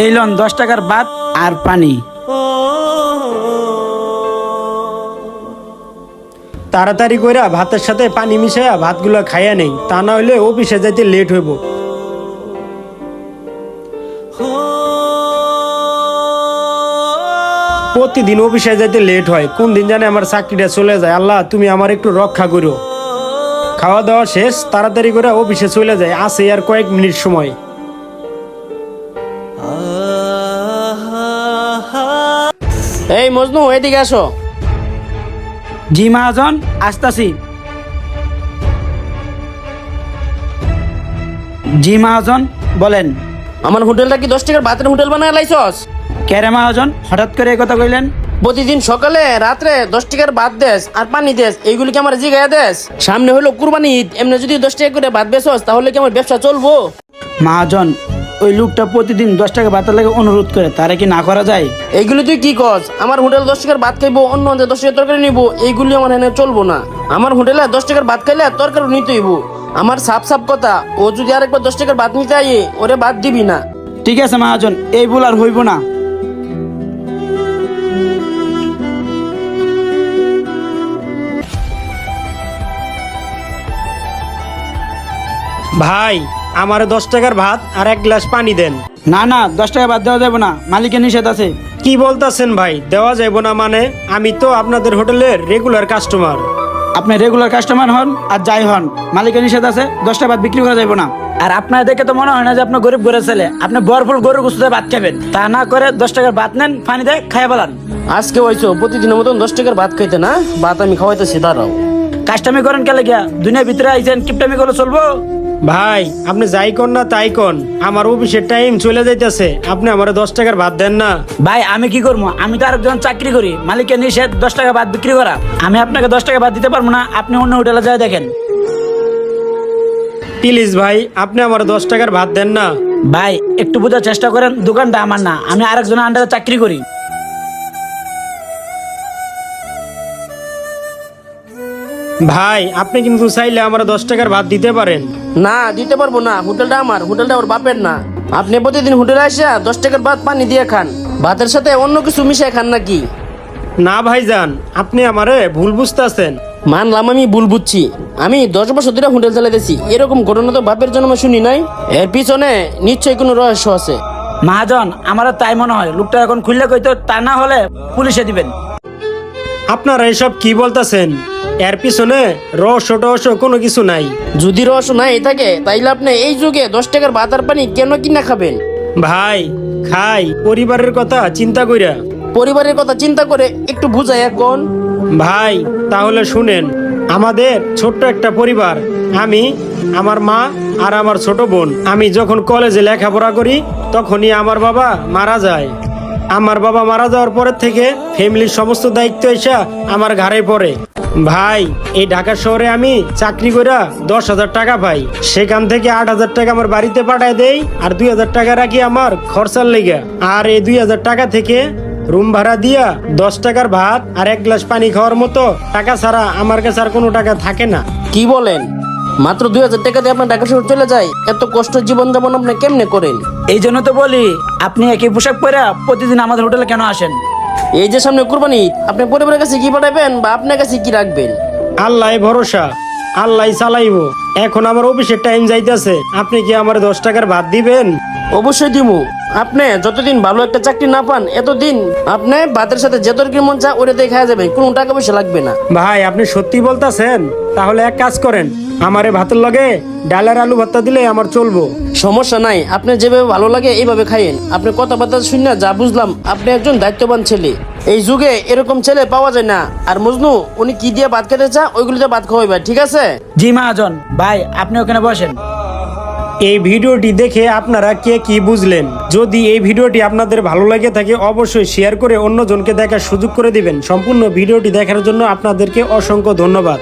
এই লন 10 টাকার ভাত আর পানি। তাড়াতাড়ি কইরা ভাতের সাথে পানি মিশাইয়া ভাতগুলো খাইয়া নেই, তা না হইলে অফিসে যাইতে লেট হইব। প্রতিদিন অফিসে যাইতে লেট হয়, কোন দিন জানে আমার চাকরিটা চলে যায়। আল্লাহ তুমি আমার একটু রক্ষা করো। খাওয়া দাওয়া শেষ, তাড়াতাড়ি করে অফিসে চলে যায়, আছে আর কয়েক মিনিট সময়। এই মজনু, এদিকে আসো। জি মহাজন, আসতাছি। জি মহাজন, বলেন। আমার হোটেলটা কি 10 টাকার ভাতের হোটেল বানায় লাইছস? কেরে মহাজন, হঠাৎ করে এই কথা কইলেন? প্রতিদিন সকালে রাত্রে 10 টাকার ভাত দেস আর পানি দেস, এইগুলি কি আমার জিগায়া দেস? সামনে হলো কুরবানি ঈদ, এমনি যদি 10 টাকা করে ভাত বেচস তাহলে কি আমার ব্যবসা চলবো? মহাজন, ওই লোকটা প্রতিদিন 10 টাকা ভাতের লাগে অনুরোধ করে, তারে কি না করা যায়? এইগুলি তুই কি কস? আমার হোটেল 10 টাকার ভাত খাইবো, অন্য 10 টাকার তরকারি নিবো, এইগুলি আমার এনে চলবো না। আমার হোটেলে 10 টাকার ভাত খাইলে তরকারি নিতে হইব। আমার সাপ সাপ কথা, ও যদি আরেকবার 10 টাকার ভাত নিতে আইয়ে ওরে ভাত দিবি না। ঠিক আছে মহাজন, এই ভুল আর হইব না। ভাই, আমার 10 টাকার ভাত আর 1 গ্লাস পানি দেন। না না, 10 টাকা ভাত দেওয়া যাবে না, মালিকের নিষেধ আছে। কি বলতাছেন ভাই, দেওয়া যাইব না মানে? আমি তো আপনাদের হোটেলের রেগুলার কাস্টমার। আপনি রেগুলার কাস্টমার হন আর যাই হন, মালিকের নিষেধ আছে, 10 টাকা ভাত বিক্রি করা যাবে না। আর আপনার দেখে তো মনে হয় না যে আপনি গরিব ঘরের ছেলে, আপনি বরফুল গরুর গোশতে ভাত খাবেন। তা না করে 10 টাকার ভাত নেন, পানি দেয় খাইয়া বলান। আজকে হইছো প্রতিদিনের মতন 10 টাকার ভাত খাইতে না, ভাত আমি খাওয়াইতেছি, দাঁড়াও। কাস্টমি করেন কেলে গিয়া? দুনিয়ার ভিতরে আইছেন, কিপটামি করে চলবো? ভাই, আপনি যাই কর না তাই কন, আমার অফিসের টাইম চলে যাইতেছে, আপনি আমার 10 টাকার ভাত দেন না। ভাই আমি কি করবো? আমি তো আরেকজন চাকরি করি, মালিকের নিষেধ 10 টাকা ভাত বিক্রি করা। আমি আপনাকে 10 টাকা ভাত দিতে পারবো না, আপনি অন্য হোটেলে যাই দেখেন। প্লিজ ভাই, আপনি আমার 10 টাকার ভাত দেন না। ভাই একটু বোঝার চেষ্টা করেন, দোকানটা আমার না, আমি আরেকজনের আন্ডারে চাকরি করি। ভাই, আপনি কিন্তু চাইলে আমার 10 টাকার ভাত দিতে পারেন। না, দিতে পারবো না, হোটেলটা আমার, হোটেলটা ওর বাপের না। আপনি প্রতিদিন হোটেলে আসা 10 টাকার ভাত পানি দিয়ে খান, ভাতের সাথে অন্য কিছু মিশিয়ে খান নাকি? না ভাইজান, আপনি আমারে ভুল বুঝতেছেন। মানলাম আমি ভুল বুঝছি, আমি 10 বছর ধরে হোটেল চালাইতেছি, এরকম ঘটনা তো বাপের জন্য শুনি নাই। এর পিছনে নিশ্চয়ই কোনো রহস্য আছে। মহাজন, আমারও তাই মনে হয়, লোকটা এখন খুললে কইতো, তা না হলে পুলিশে দিবেন। আপনারা এসব কি বলতেছেন? এর পিছনে রহস্য টহস্য কোনো কিছু নাই। যদি রহস্য নাই থাকে তাইলে আপনি এই যুগে 10 টাকার ভাত আর পানি কেন কিনা খাবেন? ভাই, খাই পরিবারের কথা চিন্তা কইরা। পরিবারের কথা চিন্তা করে একটু বুঝাই এখন। ভাই, তাহলে শুনেন, আমাদের ছোট্ট একটা পরিবার। আমি, আমার মা আর আমার ছোট বোন। আমি যখন কলেজে লেখাপড়া করি তখনই আমার বাবা মারা যায়। আমার বাবা মারা যাওয়ার পরের থেকে ফ্যামিলির সমস্ত দায়িত্ব এসে আমার ঘাড়ে পড়ে। ভাই, এই ঢাকা শহরে আমি চাকরি কইরা 10,000 টাকা পাই, সেখান থেকে 8,000 টাকা আমার বাড়িতে পাঠায় দেই, আর 2,000 টাকা রাখি আমার খরচার লেগে। আর এই 2,000 টাকা থেকে রুম ভাড়া দিয়া 10 টাকার ভাত আর 1 গ্লাস পানি খাওয়ার মতো টাকা ছাড়া আমার কাছে আর কোনো টাকা থাকে না। কি বলেন? মাত্র 2000 টাকা দিয়ে আপনার ঢাকা শহর চলে যায়? এত কষ্ট জীবন যাপন আপনি কেমনে করেন? এই জন্য তো বলি, আপনি একই পোশাক পরে প্রতিদিন আমাদের হোটেলে কেন আসেন? এই যে সামনে কুরবানি, আপনি পরিবারের কাছে কি পাঠাবেন বা আপনার কাছে কি রাখবেন? আল্লাহ ভরসা, আল্লাহ চালাইবো। এখন আমার অফিসের টাইম যাইতেছে, আপনি কি আমার 10 টাকার ভাত দিবেন? অবশ্যই দিমু। আপনি যতদিন ভালো একটা চাকরি না পান, এতদিন আপনি ভাতের সাথে যে তরকারি মন চা ওটা দিয়ে খাওয়া যাবেন, কোনো টাকা পয়সা লাগবে না। ভাই, আপনি সত্যি বলতেছেন? তাহলে এক কাজ করেন, আমারে ভাতের লগে ডালের আলু ভর্তা দিলে আমার চলবো। সমস্যা নাই, আপনি যেভাবে ভালো লাগে এইভাবে খাইয়েন। আপনি কথাবার্তা শুনে যা বুঝলাম, আপনি একজন দায়িত্ববান ছেলে। এই যুগে এরকম ছেলে পাওয়া যায় না। আর মজনু, উনি কি দিয়ে ভাত খেতে চা ওইগুলিতে ভাত খাওয়াইবে, ঠিক আছে? জি মহাজন। ভাই আপনি ওখানে বসেন। এই ভিডিওটি দেখে আপনারা কে কি বুঝলেন? যদি এই ভিডিওটি আপনাদের ভালো লাগে থাকে অবশ্যই শেয়ার করে অন্যজনকে দেখার সুযোগ করে দিবেন। সম্পূর্ণ ভিডিওটি দেখার জন্য আপনাদেরকে অসংখ্য ধন্যবাদ।